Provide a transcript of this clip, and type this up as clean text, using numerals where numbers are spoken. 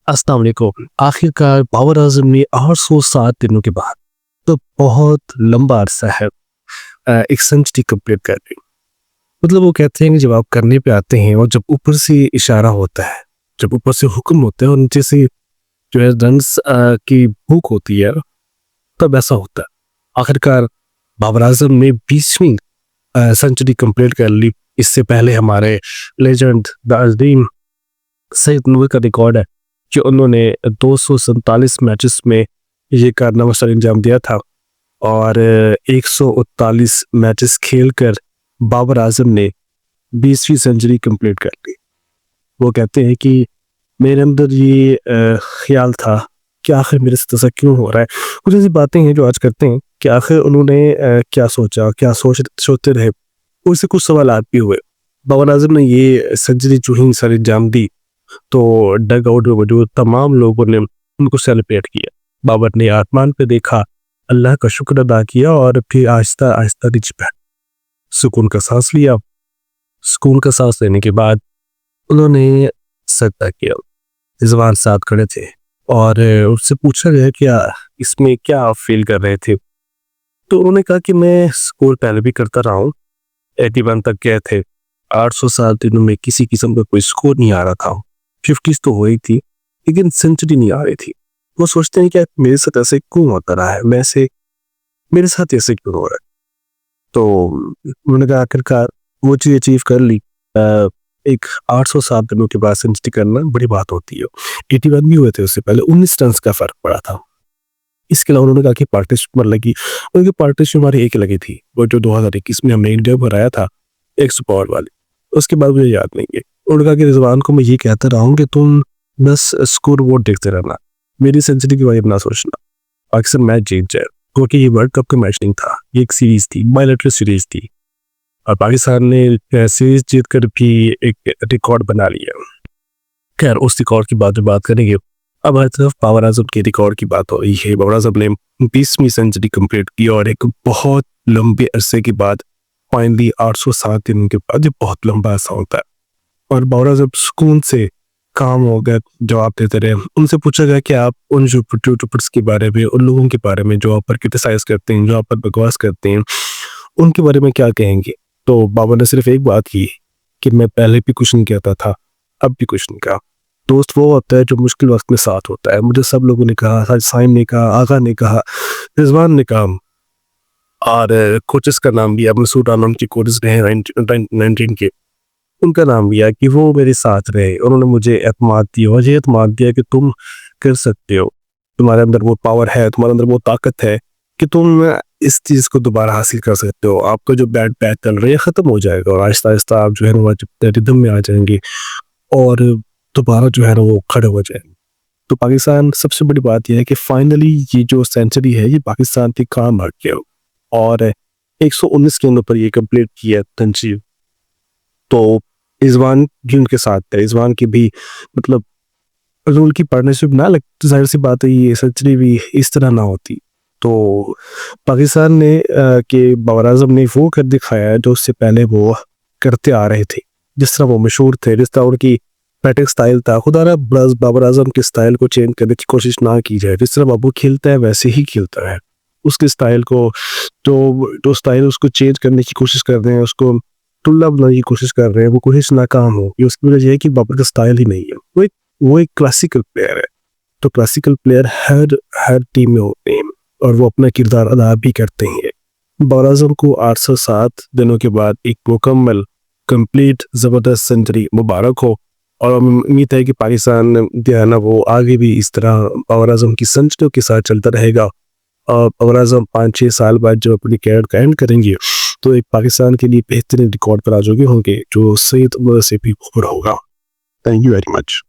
अस्सलाम वालेकुम। आखिरकार बाबर आजम ने 807 दिनों के बाद तो बहुत लंबा अरसा है एक सेंचुरी कंप्लीट कर ली। मतलब वो कहते हैं कि जब आप करने पे आते हैं और जब ऊपर से इशारा होता है, जब ऊपर से हुक्म होता है और नीचे से जो है रन्स की भूख होती है, तब ऐसा होता है। आखिरकार बाबर आजम ने 20वीं सेंचुरी कंप्लीट कर ली। इससे पहले हमारे लेजेंड द अजीम सईद नूर का रिकॉर्ड है कि उन्होंने 247 मैचेस में ये कारनामा सर अंजाम दिया था और 139 मैचेस खेलकर बाबर आजम ने 20वीं सेंचुरी कंप्लीट कर ली। वो कहते हैं कि मेरे अंदर ये ख्याल था कि आखिर मेरे साथ ऐसा क्यों हो रहा है। कुछ ऐसी बातें हैं जो आज करते हैं कि आखिर उन्होंने क्या सोचा, क्या सोचते रहे, उससे कुछ सवाल भी हुए। बाबर आजम ने ये सेंचुरी जो ही सर अंजाम दी तो डग आउट में मौजूद तमाम लोगों ने उनको सेलिब्रेट किया। बाबर ने आसमान पे देखा, अल्लाह का शुक्र अदा किया और फिर आहिस्ता आहिस्ता नीचे बैठ सुकून का सांस लिया। सुकून का सांस लेने के बाद उन्होंने सजदा किया। रिजवान साथ खड़े थे और उससे पूछा गया क्या इसमें क्या आप फील कर रहे थे, तो उन्होंने कहा कि मैं स्कोर पहले भी करता रहा हूँ, 81 तक गए थे। 807 दिनों में किसी किस्म का कोई स्कोर नहीं आ रहा था। 50s तो हो ही थी लेकिन सेंचुरी नहीं आ रही थी। वो सोचते हैं कि मेरे साथ ऐसे क्यों होता रहा है, मेरे साथ ऐसे क्यों हो रहा है। तो उन्होंने कहा आखिरकार वो चीज़ अचीव कर ली। एक 807 दिनों के बाद सेंचुरी करना बड़ी बात होती है। 81 भी हुए थे, उससे पहले 19 रन का फर्क पड़ा था। इसके अलावा उन्होंने कहा कि पार्टनरशिप लगी, उनकी पार्टनरशिप हमारी एक लगी थी, वो जो 2021 में हमने इंडिया को हराया था एक सुपर वाली। उसके बाद मुझे याद नहीं है। उन्होंने कहा कि रिजवान को मैं ये कहता रहा हूँ कि तुम बस स्कोर बोर्ड देखते रहना, मेरी सेंचुरी के बारे में ना सोचना, अक्सर मैच जीत जाए, क्योंकि ये वर्ल्ड कप का मैच नहीं था, ये एक सीरीज थी, बायलैटरल सीरीज थी और पाकिस्तान ने सीरीज जीत कर भी एक रिकॉर्ड बना लिया। खैर उस रिकॉर्ड की बात करेंगे। अब हर तरफ बाबर आजम के रिकॉर्ड की बात हो रही है। बाबर आजम ने 20वीं सेंचुरी कंप्लीट की और एक बहुत लंबे अरसे के बाद फाइनली 807 दिन के बाद, ये बहुत लंबा अरसा होता है। और बाबर आजम सुकून से काम हो गया, जवाब देते रहे। उनसे पूछा गया कि आप उन यूट्यूबर्स के बारे में, उन लोगों के बारे में जो आप पर क्रिटिसाइज करते हैं, जो आप पर बकवास करते हैं, उनके बारे में क्या कहेंगे। तो बाबर ने सिर्फ एक बात की कि मैं पहले भी कुछ नहीं कहता था, अब भी कुछ नहीं कहा। दोस्त वो होता है जो मुश्किल वक्त में साथ होता है। मुझे सब लोगों ने कहा, साइम ने कहा, आगा ने कहा, रिजवान ने कहा और कोचेस का नाम भी मसूद आलम की कोचेस रहे 19 के, उनका नाम लिया कि वो मेरे साथ रहे। उन्होंने मुझे एतमाद दिया और ये एतमाद दिया कि तुम कर सकते हो, तुम्हारे अंदर वो पावर है, तुम्हारे अंदर वो ताकत है कि तुम इस चीज़ को दोबारा हासिल कर सकते हो। आपका जो बैड पैथ चल रहा है ख़त्म हो जाएगा और आहिस्ता आहिस्ता आप जो है ना रिदम में आ जाएंगे और दोबारा जो है ना वो खड़े हो जाएंगे। तो पाकिस्तान, सबसे बड़ी बात यह है कि फाइनली ये जो सेंचुरी है ये पाकिस्तान के काम आ गया और 119 गेंदों पर ये कंप्लीट किया सेंचुरी। तो रिजवान भी उनके साथ थे। रिजवान की भी मतलब अगर उनकी पार्टनरशिप ना लगती तो जाहिर सी बात है ये सेंचुरी भी इस तरह ना होती। तो पाकिस्तान ने के बाबर आजम ने वो कर दिखाया जो उससे पहले वो करते आ रहे थे। जिस तरह वो मशहूर थे, जिस तरह उनकी बैटिंग स्टाइल था, खुदा ना बाबर आजम के स्टाइल को चेंज करने की कोशिश ना की जाए। जिस तरह बाबू खेलता है वैसे ही खेलता है। उसके स्टाइल को जो स्टाइल उसको चेंज करने की कोशिश कर रहे हैं, उसको टुल्ला बनाने की कोशिश कर रहे हैं, वो कोशिश नाकाम हो। ये उसकी वजह यह है कि बाबर का स्टाइल ही नहीं है। वो एक क्लासिकल प्लेयर है। तो क्लासिकल प्लेयर हर टीम में होते हैं और वो अपना किरदार अदा भी करते हैं। बाबर आजम को 807 दिनों के बाद एक मुकम्मल कंप्लीट ज़बरदस्त सेंचुरी मुबारक हो और उम्मीद है कि पाकिस्तान जो है ना वो आगे भी इस तरह बाबर आजम की सेंचुरियों के साथ चलता रहेगा। और बाबर आजम 5-6 साल बाद जब अपनी कैरियर का एंड करेंगे तो एक पाकिस्तान के लिए बेहतरीन रिकॉर्ड पर आ चुके होंगे जो सईद उमर से भी ऊपर होगा। Thank you very much.